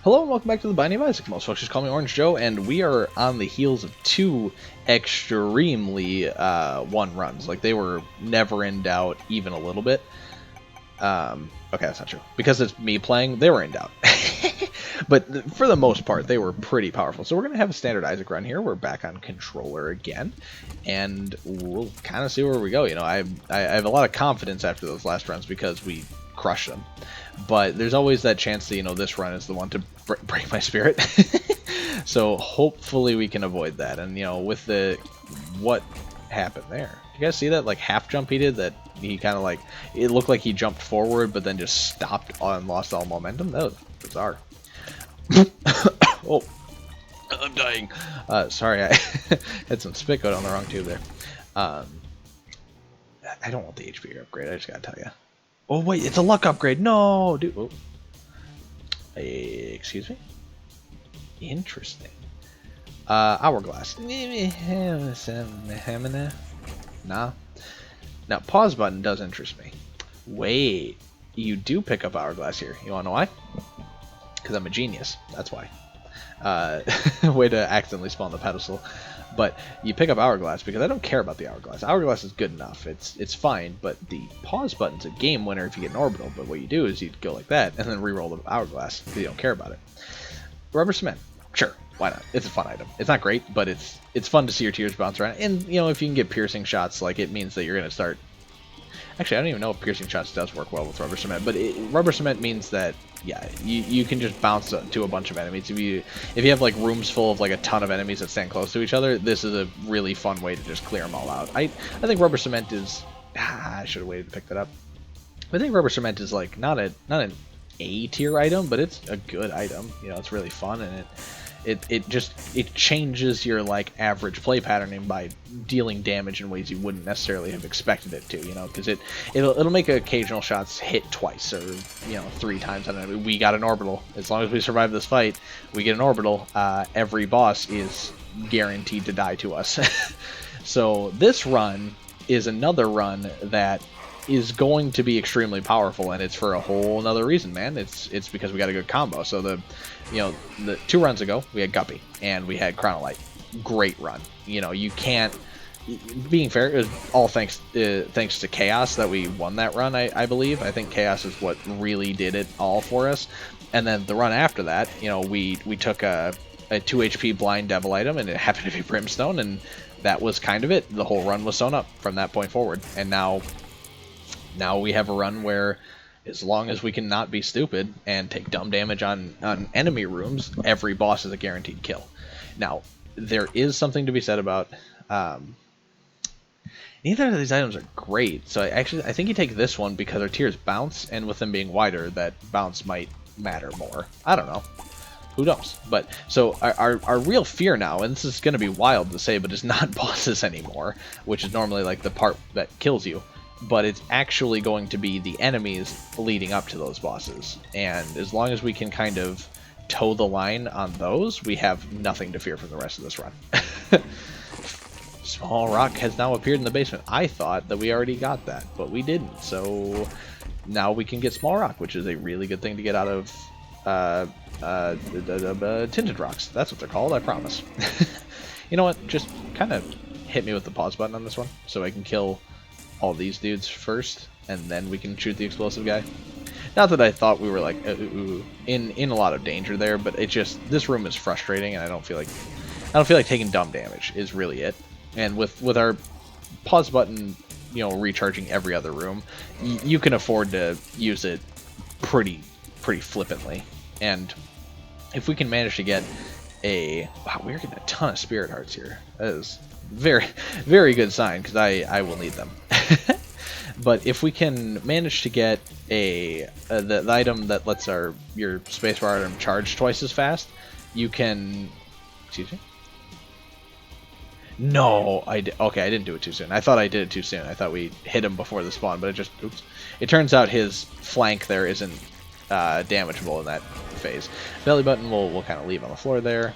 Hello and welcome back to the Binding of Isaac. Most folks just call me Orange Joe, and we are on the heels of two extremely one runs. Like, they were never in doubt, even a little bit. Okay, that's not true. Because it's me playing, they were in doubt. But for the most part, they were pretty powerful. So we're going to have a standard Isaac run here. We're back on controller again, and we'll kind of see where we go. You know, I have a lot of confidence after those last runs because we crushed them. But there's always that chance that, you know, this run is the one to break my spirit. So hopefully we can avoid that. And, you know, with the... what happened there? You guys see that, like, half jump he did? That he kind of, like... it looked like he jumped forward, but then just stopped and lost all momentum? That was bizarre. Oh, I'm dying. Sorry, I had some spit go down the wrong tube there. I don't want the HP upgrade, I just gotta tell you. Oh wait, it's a luck upgrade. No, dude. Oh. Excuse me. Interesting. Hourglass. Nah. Now, pause button does interest me. Wait, you do pick up hourglass here. You wanna know why? Because I'm a genius. That's why. Way to accidentally spawn the pedestal. But you pick up hourglass because I don't care about the hourglass. Hourglass is good enough. It's fine, but the pause button's a game winner if you get an orbital. But what you do is you go like that and then re-roll the hourglass because you don't care about it. Rubber cement, sure, why not? It's a fun item. It's not great, but it's fun to see your tears bounce around. And you know, if you can get piercing shots, like, it means that you're gonna start. Actually, I don't even know if piercing shots does work well with rubber cement, but rubber cement means that, yeah, you can just bounce to a bunch of enemies. If you have like rooms full of like a ton of enemies that stand close to each other, this is a really fun way to just clear them all out. I think rubber cement is... I should have waited to pick that up. I think rubber cement is like not an A tier item, but it's a good item. You know, it's really fun, and it changes your like average play patterning by dealing damage in ways you wouldn't necessarily have expected it to, you know, because it'll make occasional shots hit twice or, you know, 3 times on enemy. We got an orbital. As long as we survive this fight, we get an orbital. Every boss is guaranteed to die to us. So this run is another run that is going to be extremely powerful, and it's for a whole nother reason, man. It's because we got a good combo. So the 2 runs ago we had Guppy and we had Chronolite. Great run. You know, you can't... being fair, it was all thanks to Chaos that we won that run. I believe. I think Chaos is what really did it all for us. And then the run after that, you know, we took a 2 HP blind devil item, and it happened to be Brimstone, and that was kind of it. The whole run was sewn up from that point forward, and now we have a run where, as long as we can not be stupid and take dumb damage on enemy rooms, every boss is a guaranteed kill. Now, there is something to be said about... neither of these items are great, so I think you take this one because our tiers bounce, and with them being wider, that bounce might matter more. I don't know. Who knows? But, so, our real fear now, and this is going to be wild to say, but it's not bosses anymore, which is normally like the part that kills you. But it's actually going to be the enemies leading up to those bosses. And as long as we can kind of toe the line on those, we have nothing to fear from the rest of this run. Small Rock has now appeared in the basement. I thought that we already got that, but we didn't. So now we can get Small Rock, which is a really good thing to get out of Tinted Rocks. That's what they're called, I promise. You know what? Just kind of hit me with the pause button on this one so I can kill all these dudes first, and then we can shoot the explosive guy. Not that I thought we were like in a lot of danger there, but it just, this room is frustrating, and I don't feel like taking dumb damage is really it. And with our pause button, you know, recharging every other room, you can afford to use it pretty flippantly. And if we can manage to get a... wow, we're getting a ton of spirit hearts here. That is very, very good sign, because I will need them. But if we can manage to get the item that lets your spacebar item charge twice as fast, you can... excuse me? No, okay, I didn't do it too soon. I thought I did it too soon. I thought we hit him before the spawn, but it just... oops. It turns out his flank there isn't damageable in that phase. Belly button we'll kind of leave on the floor there.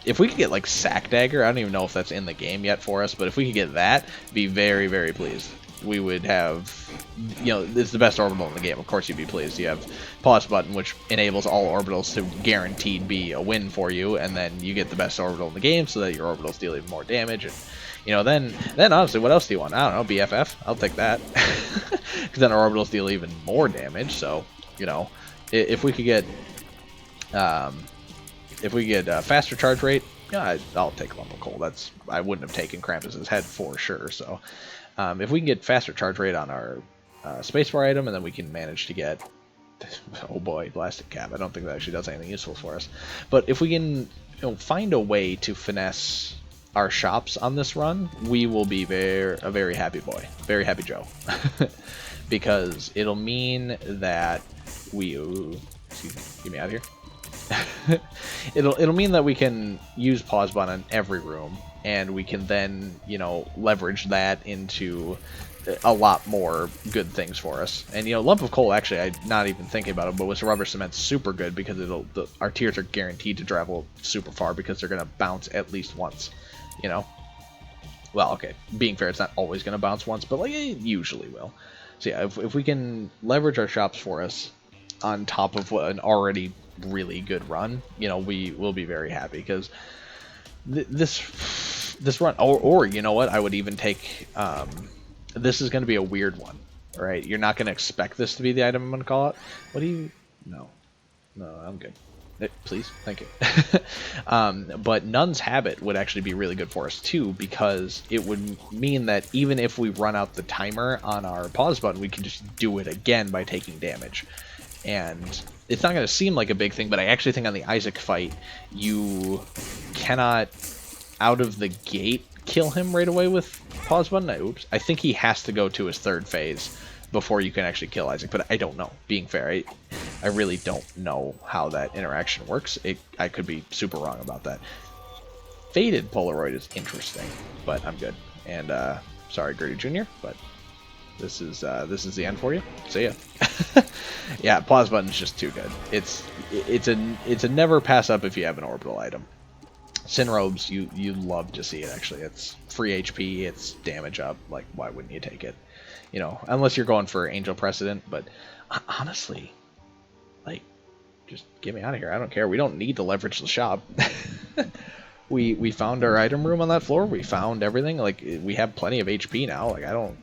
If we could get like Sack Dagger, I don't even know if that's in the game yet for us, but if we could get that, be very, very pleased. we would have, it's the best orbital in the game. Of course you'd be pleased. You have pause button, which enables all orbitals to guaranteed be a win for you, and then you get the best orbital in the game so that your orbitals deal even more damage. And then honestly, what else do you want? I don't know, BFF? I'll take that. Because then our orbitals deal even more damage. So, if we could get faster charge rate, yeah, I'll take Lump of Coal. I wouldn't have taken Krampus's head for sure. So, if we can get faster charge rate on our spacebar item, and then we can manage to get, oh boy, Blasted Cap. I don't think that actually does anything useful for us. But if we can, find a way to finesse our shops on this run, we will be a very happy boy, very happy Joe, because it'll mean that get me out of here. It'll mean that we can use pause button in every room, and we can then leverage that into a lot more good things for us. And Lump of Coal, actually, I'm not even thinking about it, but with Rubber Cement's super good because our tiers are guaranteed to travel super far because they're gonna bounce at least once. Well, okay, being fair, it's not always gonna bounce once, but it usually will. So yeah, if we can leverage our shops for us on top of an already really good run, we will be very happy, because this run, or you know what, I would even take, this is going to be a weird one, right? You're not going to expect this to be the item I'm going to call it. What do you, no, I'm good. Please, thank you. But Nun's Habit would actually be really good for us too, because it would mean that even if we run out the timer on our pause button, we can just do it again by taking damage. And it's not going to seem like a big thing, but I actually think on the Isaac fight, you cannot, out of the gate, kill him right away with pause button. Oops. I think he has to go to his third phase before you can actually kill Isaac, but I don't know. Being fair, I really don't know how that interaction works. I could be super wrong about that. Faded Polaroid is interesting, but I'm good. And sorry, Gertie Jr., but this is the end for you. See ya. Yeah, pause button's just too good. It's a never pass up if you have an orbital item. Synrobes, you love to see it. Actually, it's free HP, it's damage up. Like, why wouldn't you take it? Unless you're going for Angel Precedent. But honestly, like, just get me out of here. I don't care. We don't need to leverage the shop. we found our item room on that floor. We found everything. Like, we have plenty of HP now. Like, I don't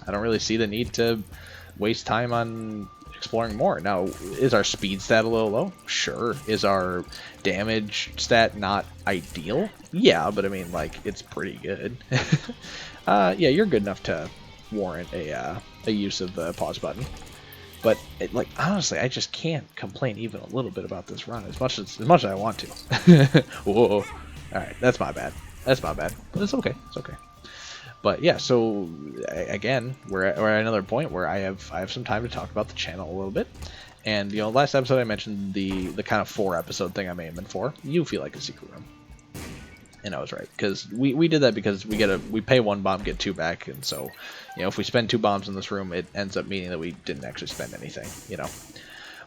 really see the need to waste time on exploring more. Now, is our speed stat a little low? Sure. Is our damage stat not ideal? Yeah, but I mean, like, it's pretty good. Yeah, you're good enough to warrant a use of the pause button. But like, honestly, I just can't complain even a little bit about this run as much as I want to. Whoa. All right, that's my bad. But it's okay. It's okay. But yeah, so again, we're at another point where I have some time to talk about the channel a little bit. And last episode I mentioned the kind of 4-episode thing I'm aiming for. You feel like a secret room. And I was right, because we did that because we pay 1 bomb, get 2 back, and so if we spend 2 bombs in this room, it ends up meaning that we didn't actually spend anything,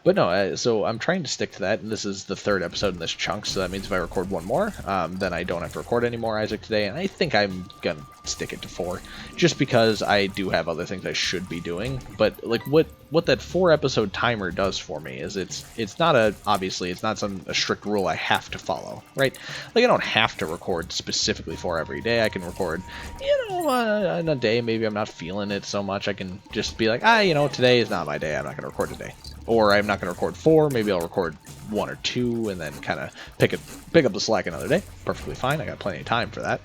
But no, so I'm trying to stick to that, and this is the 3rd episode in this chunk, so that means if I record 1 more, then I don't have to record any more Isaac today, and I think I'm gonna stick it to 4, just because I do have other things I should be doing. But like, what that 4-episode timer does for me is it's not obviously it's not a strict rule I have to follow, right? Like, I don't have to record specifically 4 every day. I can record, on a day maybe I'm not feeling it so much, I can just be like, today is not my day, I'm not gonna record today. Or I'm not going to record 4, maybe I'll record 1 or 2, and then kind of pick up the slack another day. Perfectly fine, I got plenty of time for that.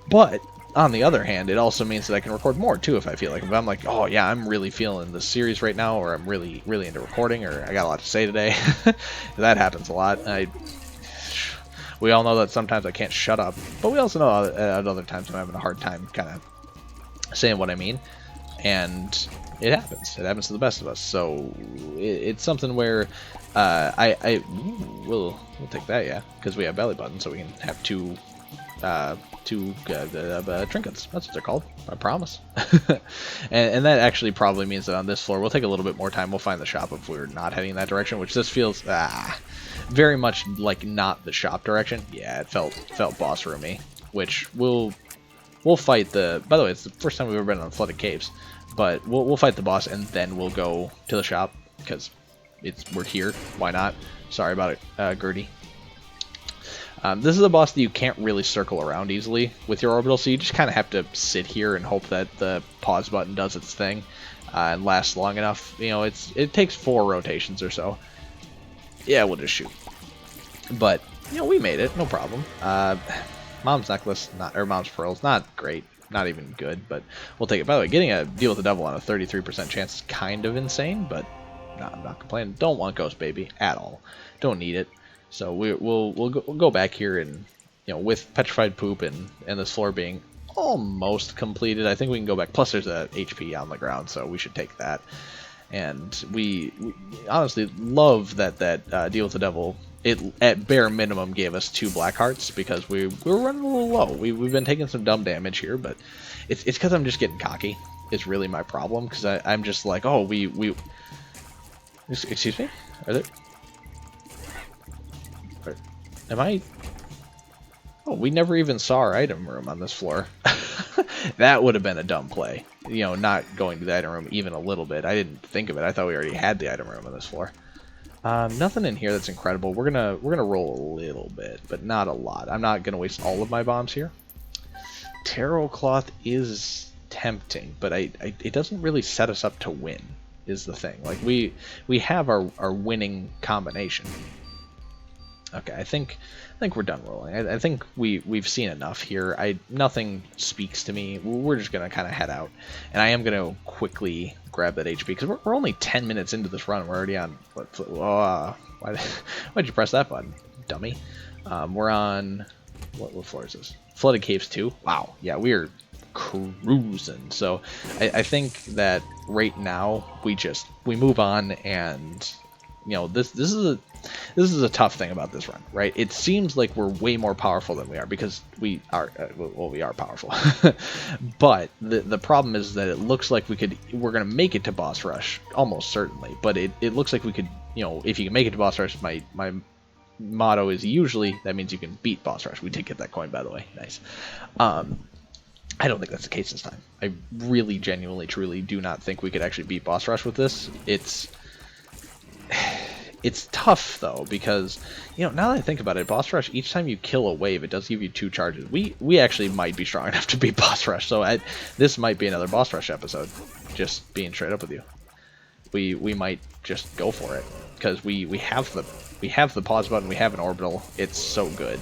But, on the other hand, it also means that I can record more, too, if I feel like. If I'm like, oh yeah, I'm really feeling this series right now, or I'm really, really into recording, or I got a lot to say today. That happens a lot. We all know that sometimes I can't shut up, but we also know at other times I'm having a hard time kind of saying what I mean. And it happens. It happens to the best of us. So it's something where we'll take that, yeah, because we have belly buttons, so we can have two trinkets. That's what they're called. I promise. and that actually probably means that on this floor we'll take a little bit more time. We'll find the shop if we're not heading in that direction, which this feels very much like not the shop direction. Yeah, it felt boss roomy, which we'll we'll fight the. By the way, it's the first time we've ever been on Flooded Caves, but we'll fight the boss and then we'll go to the shop because we're here. Why not? Sorry about it, Gertie. This is a boss that you can't really circle around easily with your orbital, so you just kind of have to sit here and hope that the pause button does its thing and lasts long enough. You know, it takes 4 rotations or so. Yeah, we'll just shoot. But you know, we made it, no problem. Mom's necklace, or Mom's pearls, not great, not even good, but we'll take it. By the way, getting a deal with the devil on a 33% chance is kind of insane, but no, I'm not complaining. Don't want Ghost Baby at all. Don't need it. So we'll go back here, and you know, with Petrified Poop and this floor being almost completed, I think we can go back. Plus, there's a HP on the ground, so we should take that. And we honestly love that deal with the devil. It at bare minimum gave us 2 black hearts because we were running a little low. We've been taking some dumb damage here, but it's because I'm just getting cocky. It's really my problem because I'm just like, oh, we. Excuse me? Are there? Am I? Oh, we never even saw our item room on this floor. That would have been a dumb play. You know, not going to the item room even a little bit. I didn't think of it. I thought we already had the item room on this floor. Nothing in here that's incredible. We're gonna roll a little bit, but not a lot. I'm not gonna waste all of my bombs here. Tarot Cloth is tempting, but it doesn't really set us up to win. Is the thing. Like we have our winning combination. Okay, I think we're done rolling. I think we've seen enough here. Nothing speaks to me. We're just gonna kind of head out, and I am gonna quickly grab that HP because we're only 10 minutes into this run. We're already on. Why'd you press that button, dummy? We're on what floor is this? Flooded Caves 2. Wow. Yeah, we're cruising. So I think that right now we move on, and you know, this is a tough thing about this run, right? It seems like we're way more powerful than we are because we are well, we are powerful. But the problem is that it looks like we're gonna make it to boss rush almost certainly, but it looks like we could, you know, if you can make it to boss rush, my motto is usually that means you can beat boss rush. We did get that coin, by the way. Nice. I don't think that's the case this time. I really genuinely truly do not think we could actually beat boss rush with this. It's tough though, because you know, now that I think about it, boss rush, each time you kill a wave, it does give you 2 charges. We actually might be strong enough to beat boss rush, so this might be another boss rush episode. Just being straight up with you, we might just go for it because we have the pause button, we have an orbital. It's so good.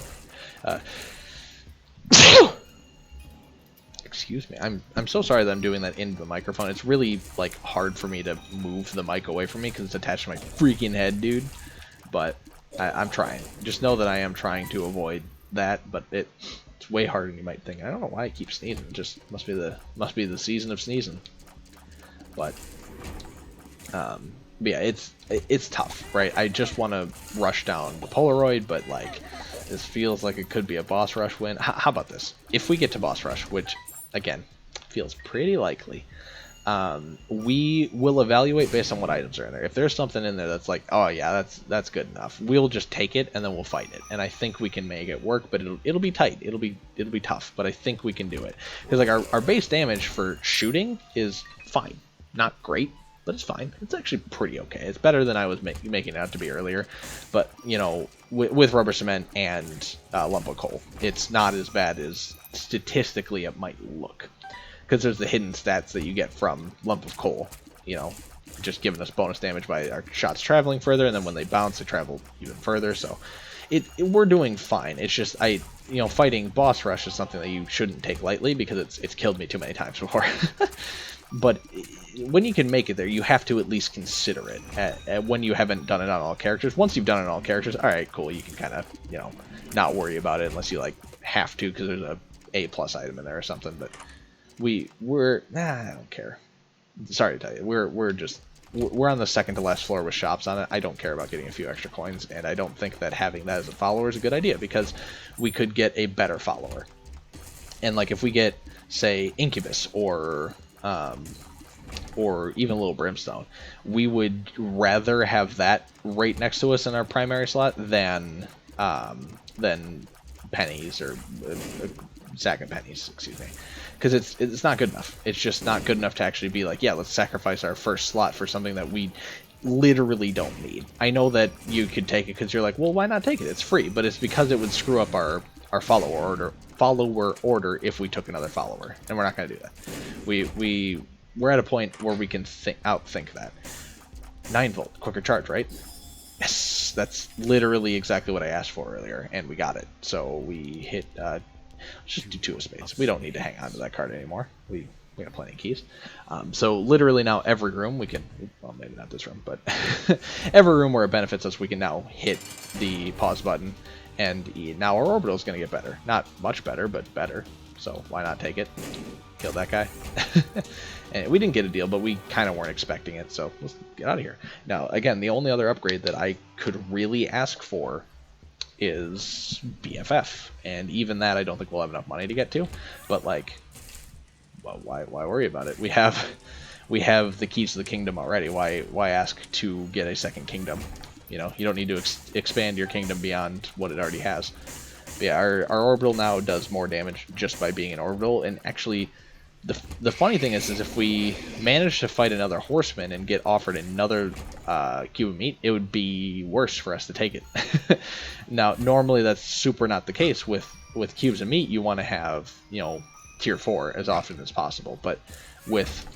Excuse me. I'm so sorry that I'm doing that into the microphone. It's really like hard for me to move the mic away from me because it's attached to my freaking head, dude. But I'm trying. Just know that I am trying to avoid that, but it's way harder than you might think. I don't know why I keep sneezing. It just must be the season of sneezing. But yeah, it's tough, right? I just want to rush down the Polaroid, but like this feels like it could be a boss rush win. How about this? If we get to boss rush, which again feels pretty likely, we will evaluate based on what items are in there. If there's something in there that's like, oh yeah, that's good enough, we'll just take it and then we'll fight it. And I think we can make it work, but it'll be tight. It'll be tough, but I think we can do it because like our base damage for shooting is fine, not great, but it's fine. It's actually pretty okay. It's better than I was making it out to be earlier. But, you know, with rubber cement and lump of coal, it's not as bad as statistically it might look. Because there's the hidden stats that you get from lump of coal, you know, just giving us bonus damage by our shots traveling further, and then when they bounce, they travel even further. So we're doing fine. It's just fighting boss rush is something that you shouldn't take lightly because it's killed me too many times before. But when you can make it there, you have to at least consider it when you haven't done it on all characters. Once you've done it on all characters, all right, cool, you can kind of, you know, not worry about it unless you like have to because there's a A+ item in there or something. But I don't care. Sorry to tell you, we're on the second to last floor with shops on it. I don't care about getting a few extra coins, and I don't think that having that as a follower is a good idea because we could get a better follower. And like if we get, say, Incubus or even Little Brimstone, we would rather have that right next to us in our primary slot than pennies or sack and pennies, excuse me, because it's not good enough. It's just not good enough to actually be like, yeah, let's sacrifice our first slot for something that we literally don't need. I know that you could take it because you're like, well, why not take it? It's free, but it's because it would screw up our follower order if we took another follower, and we're not going to do that. We're at a point where we can outthink that. 9-volt, quicker charge, right? Yes, that's literally exactly what I asked for earlier, and we got it. So we hit, let's just do 2 of spades. We don't need to hang on to that card anymore. We got plenty of keys. So literally now every room we can, well, maybe not this room, but every room where it benefits us, we can now hit the pause button, and now our orbital is going to get better. Not much better, but better. So why not take it? Kill that guy. And we didn't get a deal, but we kind of weren't expecting it, so let's get out of here. Now, again, the only other upgrade that I could really ask for is BFF, and even that I don't think we'll have enough money to get to, but like, well, why worry about it? We have the keys to the kingdom already. Why ask to get a second kingdom? You know, you don't need to expand your kingdom beyond what it already has. But yeah, our orbital now does more damage just by being an orbital, and actually, the funny thing is if we manage to fight another horseman and get offered another cube of meat, it would be worse for us to take it. Now, normally that's super not the case. With cubes of meat, you want to have, you know, tier 4 as often as possible. But with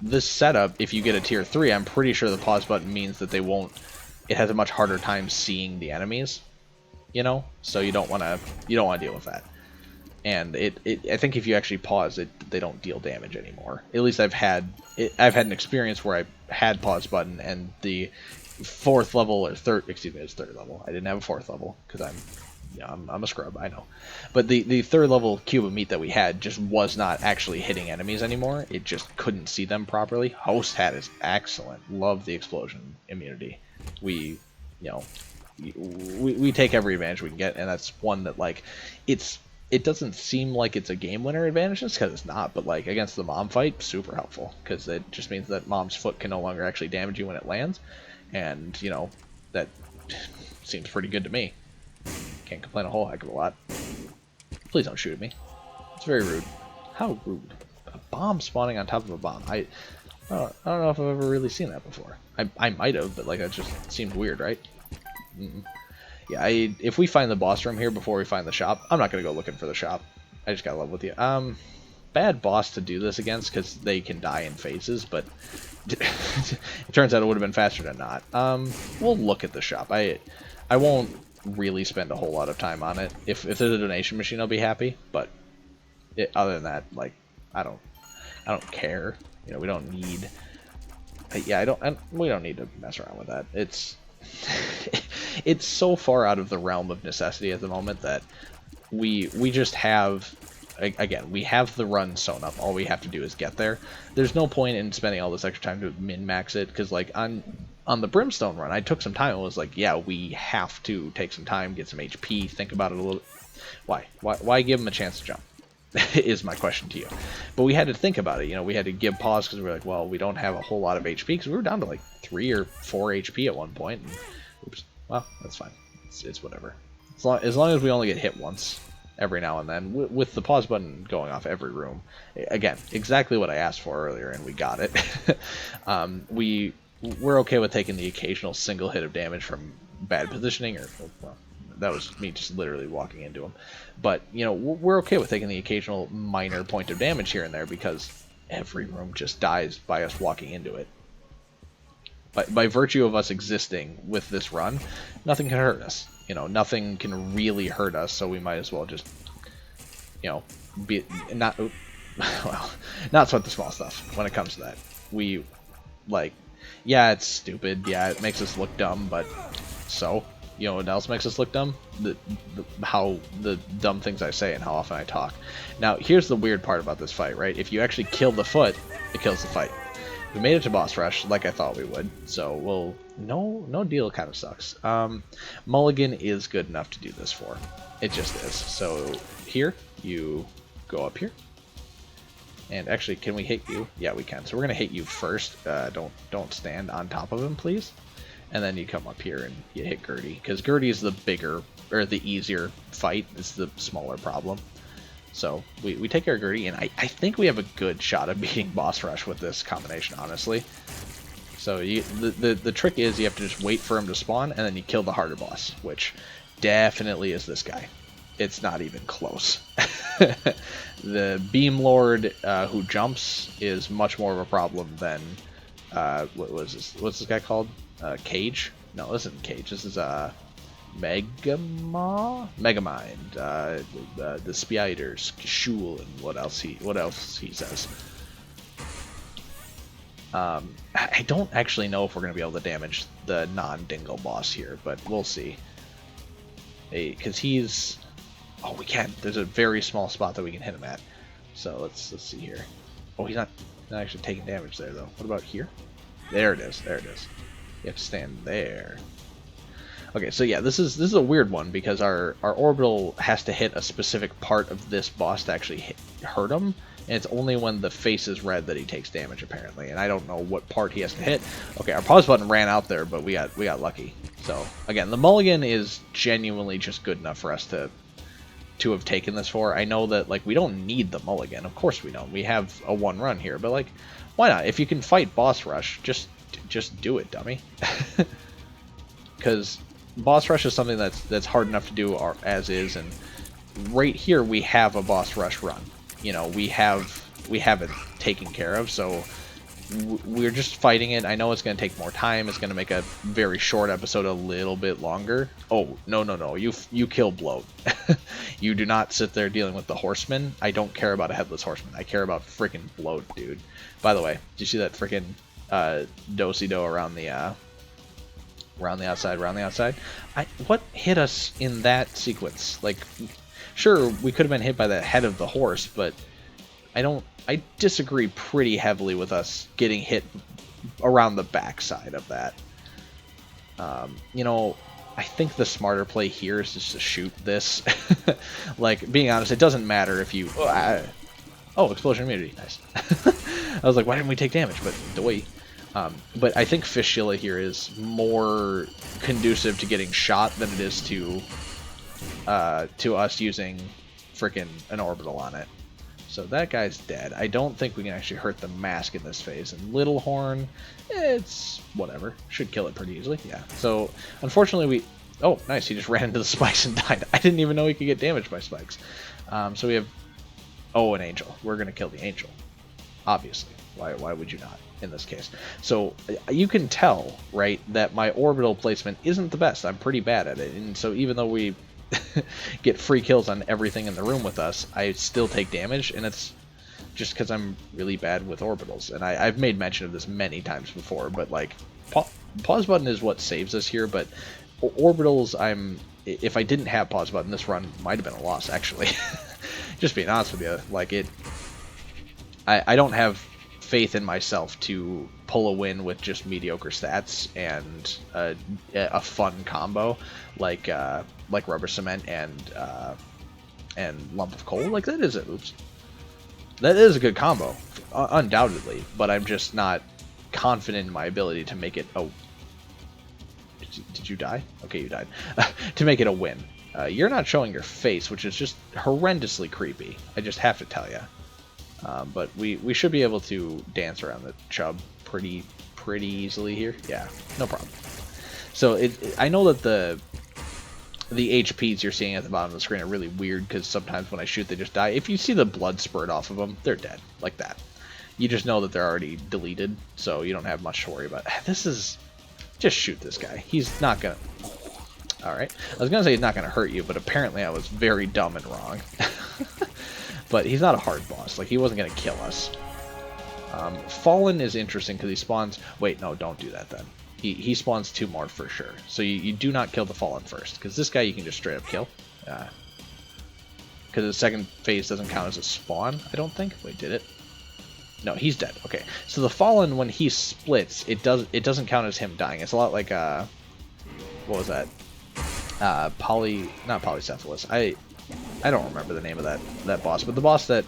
this setup, if you get a tier 3, I'm pretty sure the pause button means that it has a much harder time seeing the enemies, you know, so you don't want to deal with that. And I think if you actually pause it, they don't deal damage anymore. At least I've had an experience where I had pause button and the 4th level or third, excuse me, it's 3rd level. I didn't have a 4th level because I'm a scrub, I know. But the 3rd level cube of meat that we had just was not actually hitting enemies anymore. It just couldn't see them properly. Host hat is excellent. Love the explosion immunity. We take every advantage we can get, and that's one that, like, it doesn't seem like it's a game winner advantage just because it's not, but like against the mom fight, super helpful because it just means that mom's foot can no longer actually damage you when it lands, and you know, that seems pretty good to me. Can't complain a whole heck of a lot. Please don't shoot at me. It's very rude. How rude. A bomb spawning on top of a bomb. I don't know if I've ever really seen that before. I might have, but like that just seems weird, right? Yeah, if we find the boss room here before we find the shop, I'm not going to go looking for the shop. I just got to level with you. Bad boss to do this against because they can die in phases, but it turns out it would have been faster than not. We'll look at the shop. I won't really spend a whole lot of time on it. If there's a donation machine, I'll be happy, but other than that, like, I don't care. You know, we don't need... Yeah, we don't need to mess around with that. It's so far out of the realm of necessity at the moment that we just have, again, we have the run sewn up. All we have to do is get there. There's no point in spending all this extra time to min-max it, because like on the Brimstone run, I took some time and was like, yeah, we have to take some time, get some HP, think about it a little. Why give them a chance to jump? Is my question to you. But we had to think about it. You know, we had to give pause because we were like, well, we don't have a whole lot of HP because we were down to like 3 or 4 HP at one point. And, oops. Well, that's fine. It's whatever. As long as we only get hit once every now and then, with the pause button going off every room. Again, exactly what I asked for earlier, and we got it. We're okay with taking the occasional single hit of damage from bad positioning, or well, that was me just literally walking into him. But, you know, we're okay with taking the occasional minor point of damage here and there because every room just dies by us walking into it. By virtue of us existing with this run, nothing can hurt us. You know, nothing can really hurt us, so we might as well just, you know, not sweat the small stuff when it comes to that. We, like, yeah, it's stupid. Yeah, it makes us look dumb, but so... You know what else makes us look dumb? The dumb things I say and how often I talk. Now, here's the weird part about this fight, right? If you actually kill the foot, it kills the fight. We made it to boss rush like I thought we would, so no deal kind of sucks. Mulligan is good enough to do this for. It just is. So here, you go up here. And actually, can we hit you? Yeah, we can. So we're gonna hit you first. Don't stand on top of him, please. and then you come up here and you hit Gertie, because Gertie is the bigger, or the easier fight. It's the smaller problem. So we take care of Gertie, and I think we have a good shot of beating Boss Rush with this combination, honestly. So the trick is you have to just wait for him to spawn, and then you kill the harder boss, which definitely is this guy. It's not even close. The Beam Lord who jumps is much more of a problem than what's this guy called? Cage? No, this isn't Cage. This is Megamind, the Spiders, Shul, and what else he says. I don't actually know if we're gonna be able to damage the non-Dingle boss here, but we'll see. Because he's, oh, we can. There's a very small spot that we can hit him at. So let's see here. Oh, he's not actually taking damage there though. What about here? There it is. There it is. You have to stand there. Okay, so yeah, this is a weird one because our orbital has to hit a specific part of this boss to actually hurt him, and it's only when the face is red that he takes damage apparently, and I don't know what part he has to hit. Okay, our pause button ran out there, but we got lucky. So again, the mulligan is genuinely just good enough for us to have taken this for. I know that like we don't need the mulligan, of course we don't. We have a one run here, but like why not? If you can fight Boss Rush, just do it, dummy. Because Boss Rush is something that's hard enough to do as is, and right here we have a Boss Rush run. You know, we have it taken care of, so we're just fighting it. I know it's going to take more time. It's going to make a very short episode a little bit longer. Oh, no. You kill Bloat. You do not sit there dealing with the Horseman. I don't care about a Headless Horseman. I care about freaking Bloat, dude. By the way, did you see that freaking do-si-do around the outside? What hit us in that sequence? Like, sure, we could have been hit by the head of the horse, but I disagree pretty heavily with us getting hit around the backside of that. You know, I think the smarter play here is just to shoot this. Like, being honest, it doesn't matter if you... Oh, explosion immunity, nice. I was like, why didn't we take damage? But doy. But I think Fistula here is more conducive to getting shot than it is to us using frickin' an orbital on it. So that guy's dead. I don't think we can actually hurt the mask in this phase. And Little Horn, it's whatever. Should kill it pretty easily. Yeah. So unfortunately we... Oh, nice. He just ran into the spikes and died. I didn't even know he could get damaged by spikes. So we have... Oh, an angel. We're going to kill the angel. Obviously. Why would you not in this case? So you can tell, right, that my orbital placement isn't the best. I'm pretty bad at it. And so even though we get free kills on everything in the room with us, I still take damage, and it's just because I'm really bad with orbitals. And I've made mention of this many times before, but like pause button is what saves us here, but orbitals, if I didn't have pause button, this run might have been a loss actually. Just being honest with you, like I don't have faith in myself to pull a win with just mediocre stats and a fun combo like Rubber Cement and Lump of Coal. Like that is a good combo, undoubtedly, but I'm just not confident in my ability to make it a... Did you die? Okay, you died. To make it a win. You're not showing your face, which is just horrendously creepy. I just have to tell you. But we should be able to dance around the chub pretty easily here. Yeah, no problem. So I know that the HPs you're seeing at the bottom of the screen are really weird because sometimes when I shoot they just die. If you see the blood spurt off of them, they're dead like that. You just know that they're already deleted, so you don't have much to worry about. This is... Just shoot this guy. He's not gonna... Alright. I was gonna say he's not gonna hurt you, but apparently I was very dumb and wrong. But he's not a hard boss. Like, he wasn't gonna kill us. Fallen is interesting because he spawns... Wait, no, don't do that then. He spawns 2 more for sure. So you do not kill the Fallen first, because this guy you can just straight up kill. Because the second phase doesn't count as a spawn, I don't think. Wait, did it? No, he's dead. Okay, so the Fallen, when he splits, it doesn't count as him dying. It's a lot like what was that? Not Polycephalus. I don't remember the name of that boss, but the boss that,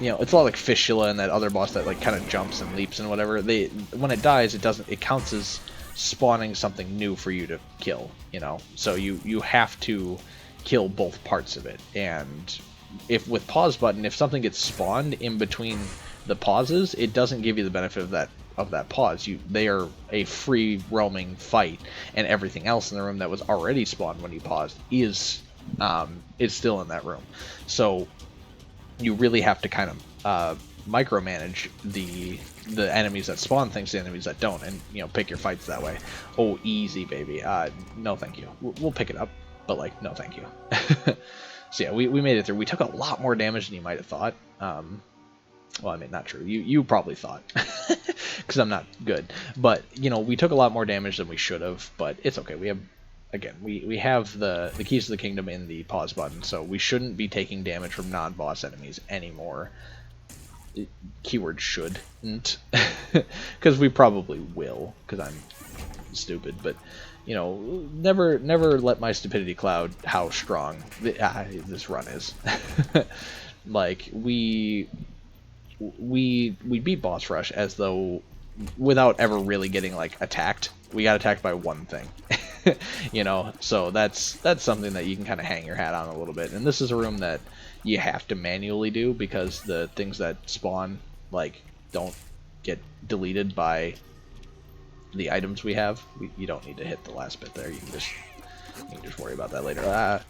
you know, it's a lot like Fistula and that other boss that like kind of jumps and leaps and whatever. When it dies, it counts as spawning something new for you to kill, you know. So you have to kill both parts of it. And if with pause button, if something gets spawned in between the pauses, it doesn't give you the benefit of that pause. They are a free roaming fight, and everything else in the room that was already spawned when you paused is still in that room. So you really have to kind of micromanage the enemies that spawn things to enemies that don't, and you know, pick your fights that way. Oh, easy, baby. No thank you. We'll pick it up, but like, no thank you. So yeah, we made it through. We took a lot more damage than you might have thought. Well, I mean, not true. You probably thought, because I'm not good. But you know, we took a lot more damage than we should have. But it's okay. We have, again, we have the keys to the kingdom in the pause button, so we shouldn't be taking damage from non-boss enemies anymore. Keyword shouldn't, because we probably will, because I'm stupid. But you know, never let my stupidity cloud how strong this run is. Like we beat boss rush as though without ever really getting like attacked. We got attacked by one thing. You know, so that's something that you can kind of hang your hat on a little bit. And this is a room that you have to manually do, because the things that spawn like don't get deleted by the items we have. You don't need to hit the last bit there. You can just worry about that later.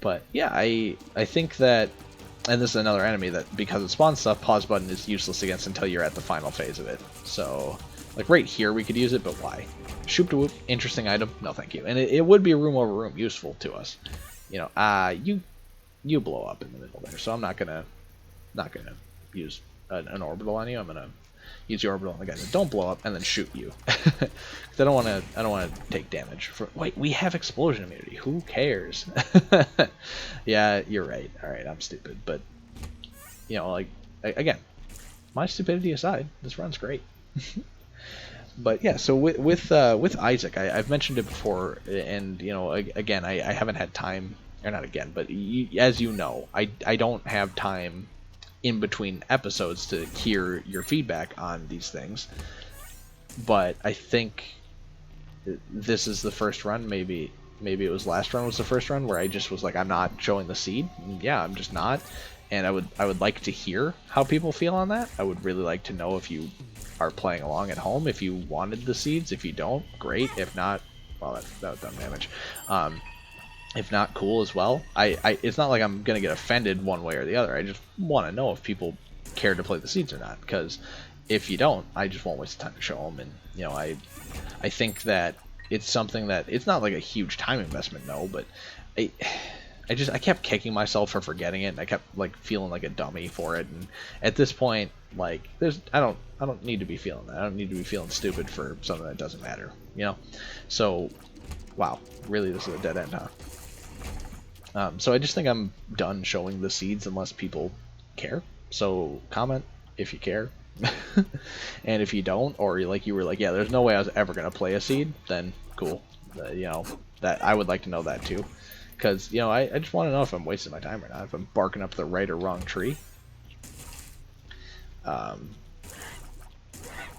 But yeah, I think that, and this is another enemy that, because it spawns stuff, pause button is useless against until you're at the final phase of it. So like right here we could use it, but why? Shoop to whoop, interesting item, no thank you. And it would be a room over room useful to us. You know, you blow up in the middle there, so I'm not gonna use an orbital on you. I'm gonna use your orbital on the guy that don't blow up and then shoot you. Because I don't want to take damage. Wait, we have explosion immunity. Who cares? Yeah, you're right. All right, I'm stupid, but you know, like, again, my stupidity aside, this run's great. But yeah, so with Isaac, I've mentioned it before, and you know, again, I haven't had time, or not again, but as you know, I don't have time in between episodes to hear your feedback on these things. But I think this is the first run, maybe it was last run was the first run, where I just was like, I'm not showing the seed. Yeah, I'm just not. And I would like to hear how people feel on that. I would really like to know if you are playing along at home, if you wanted the seeds. If you don't, great. If not, well, that was dumb damage. If not, cool as well. It's not like I'm gonna get offended one way or the other. I just want to know if people care to play the seeds or not, because if you don't, I just won't waste time to show them. And you know, I think that it's something that, it's not like a huge time investment, no, but I kept kicking myself for forgetting it, and I kept like feeling like a dummy for it. And at this point, like, I don't need to be feeling that. I don't need to be feeling stupid for something that doesn't matter, you know. So, wow, really, this is a dead end, huh? So I just think I'm done showing the seeds unless people care. So comment if you care. And if you don't, or like you were like, yeah, there's no way I was ever gonna play a seed, then cool. You know, that I would like to know that too, because you know, I just want to know if I'm wasting my time or not, if I'm barking up the right or wrong tree.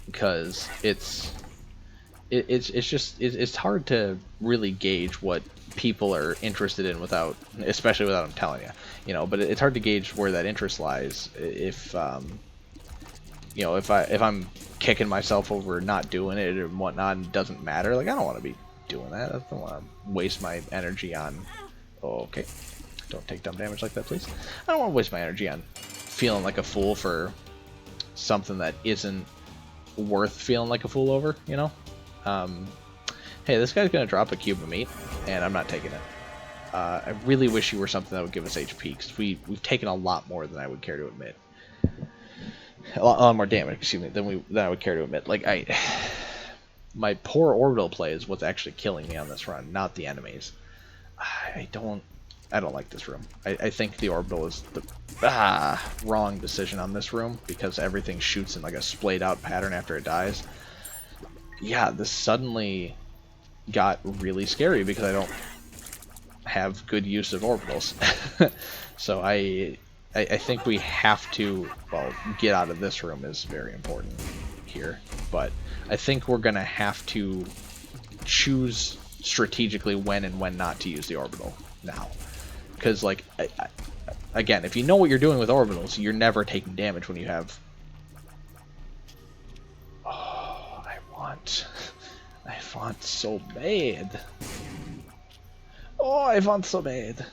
Because it's hard to really gauge what people are interested in especially without them telling you, you know. But it's hard to gauge where that interest lies if you know, if I'm kicking myself over not doing it and whatnot, and it doesn't matter. Like, I don't want to be doing that. I don't want to waste my energy on. Oh, okay, don't take dumb damage like that, please. I don't want to waste my energy on feeling like a fool for something that isn't worth feeling like a fool over, you know. Hey, this guy's gonna drop a cube of meat, and I'm not taking it. I really wish you were something that would give us HP, because we've taken a lot more than I would care to admit. A lot more damage, excuse me, than I would care to admit. Like, my poor orbital play is what's actually killing me on this run, not the enemies. I don't like this room. I think the orbital is the wrong decision on this room, because everything shoots in like a splayed out pattern after it dies. Yeah, this suddenly got really scary because I don't have good use of orbitals. So I think we have to, well, get out of this room is very important. here, but I think we're gonna have to choose strategically when and when not to use the orbital now, because like again, if you know what you're doing with orbitals, you're never taking damage when you have. Oh, I want so bad. Oh, I want so bad.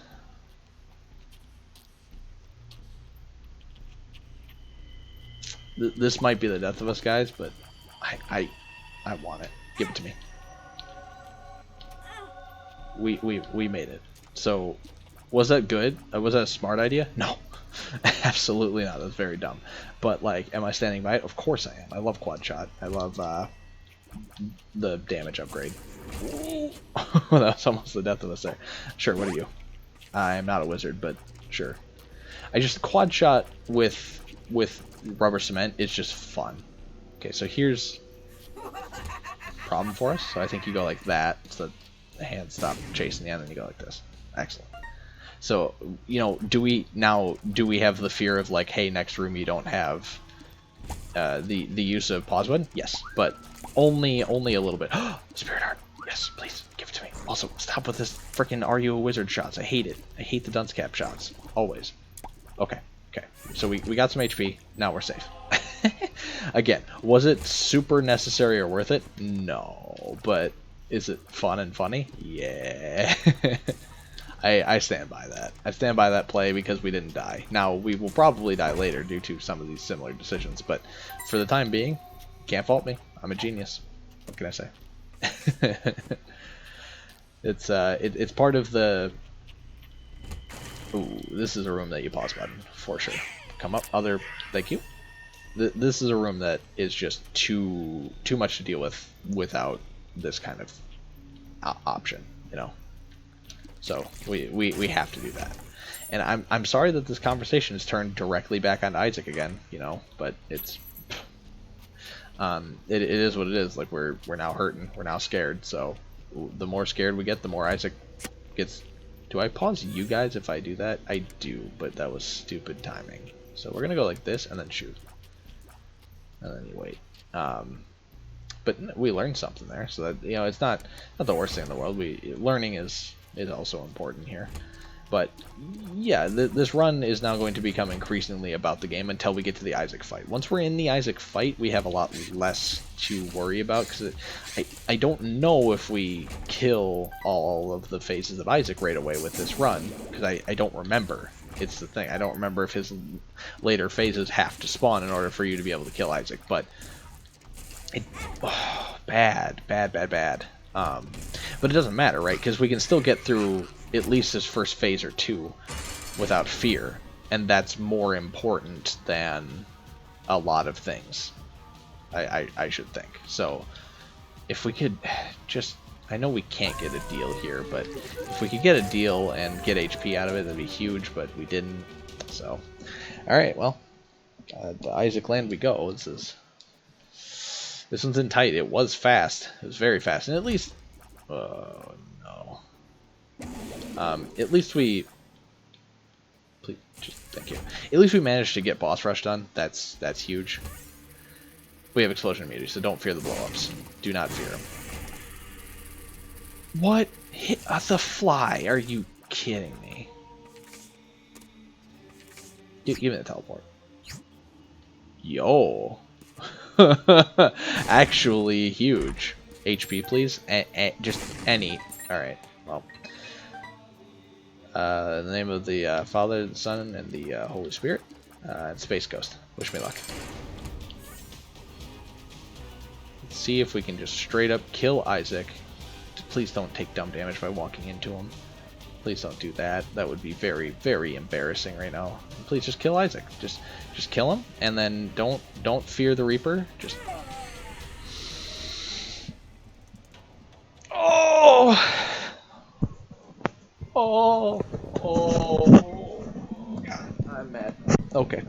This might be the death of us, guys, but I want it. Give it to me. We made it. So, was that good? Was that a smart idea? No, absolutely not. That's very dumb. But like, am I standing by it? Of course I am. I love quad shot. I love the damage upgrade. That was almost the death of us there. Sure. What are you? I am not a wizard, but sure. I just quad shot with rubber cement is just fun. Okay, so here's problem for us. So I think you go like that, so the hands stop chasing you, and then you go like this. Excellent. So, you know, do we have the fear of like, hey, next room you don't have the use of pause button? Yes, but only a little bit. Spirit heart. Yes, please give it to me. Also, stop with this freaking "Are you a wizard" shots. I hate it. I hate the dunce cap shots. Always. Okay. Okay. So we got some HP. Now we're safe. Again, was it super necessary or worth it? No. But is it fun and funny? Yeah. I stand by that. I stand by that play because we didn't die. Now, we will probably die later due to some of these similar decisions, but for the time being, can't fault me. I'm a genius. What can I say? It's part of the... Ooh, this is a room that you pause button, for sure. Come up, other... Thank you. This is a room that is just too much to deal with without this kind of option, you know? So we have to do that. And I'm sorry that this conversation has turned directly back on Isaac again, you know, but it's it is what it is. Like we're now hurting, we're now scared. So the more scared we get, the more Isaac gets. Do I pause you guys if I do that? I do, but that was stupid timing. So we're gonna go like this and then shoot, and then you wait. But we learned something there, so that, you know, it's not the worst thing in the world. Learning is also important here. But yeah, this run is now going to become increasingly about the game until we get to the Isaac fight. Once we're in the Isaac fight, we have a lot less to worry about, because I don't know if we kill all of the phases of Isaac right away with this run, because I don't remember. It's the thing. I don't remember if his later phases have to spawn in order for you to be able to kill Isaac, but bad. But it doesn't matter, right? Because we can still get through at least this first phase or two without fear, and that's more important than a lot of things. I should think. So if we could just, I know we can't get a deal here, but if we could get a deal and get HP out of it, that'd be huge. But we didn't. So, all right, well, the Isaac land we go. This one's in tight. It was fast. It was very fast. And at least... Oh, no. At least we... Please, just thank you. At least we managed to get boss rush done. That's huge. We have explosion immunity, so don't fear the blowups. Do not fear them. What? Hit the fly? Are you kidding me? Give me the teleport. Yo. Actually huge. HP, please. Just any. Alright, well. In the name of the Father, the Son, and the Holy Spirit. And Space Ghost. Wish me luck. Let's see if we can just straight up kill Isaac. Please don't take dumb damage by walking into him. Please don't do that. That would be very, very embarrassing right now. Please just kill Isaac. Just kill him, and then don't fear the Reaper. Just oh God, I'm mad. Okay.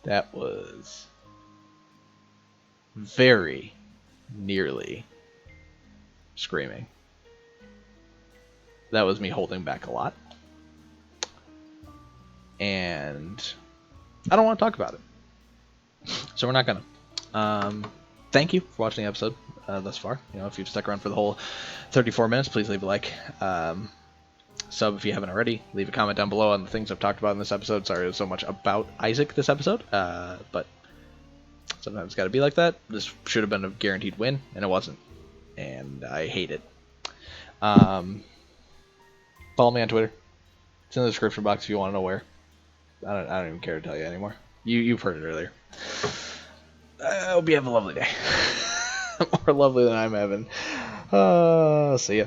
That was very nearly screaming. that was me holding back a lot. And I don't want to talk about it. So we're not going to. Thank you for watching the episode thus far. You know, if you've stuck around for the whole 34 minutes, please leave a like. Sub if you haven't already. Leave a comment down below on the things I've talked about in this episode. Sorry there's so much about Isaac this episode. But sometimes it's got to be like that. This should have been a guaranteed win, and it wasn't. And I hate it. Follow me on Twitter. It's in the description box if you want to know where. I don't even care to tell you anymore. You've heard it earlier. I hope you have a lovely day. More lovely than I'm having. See ya.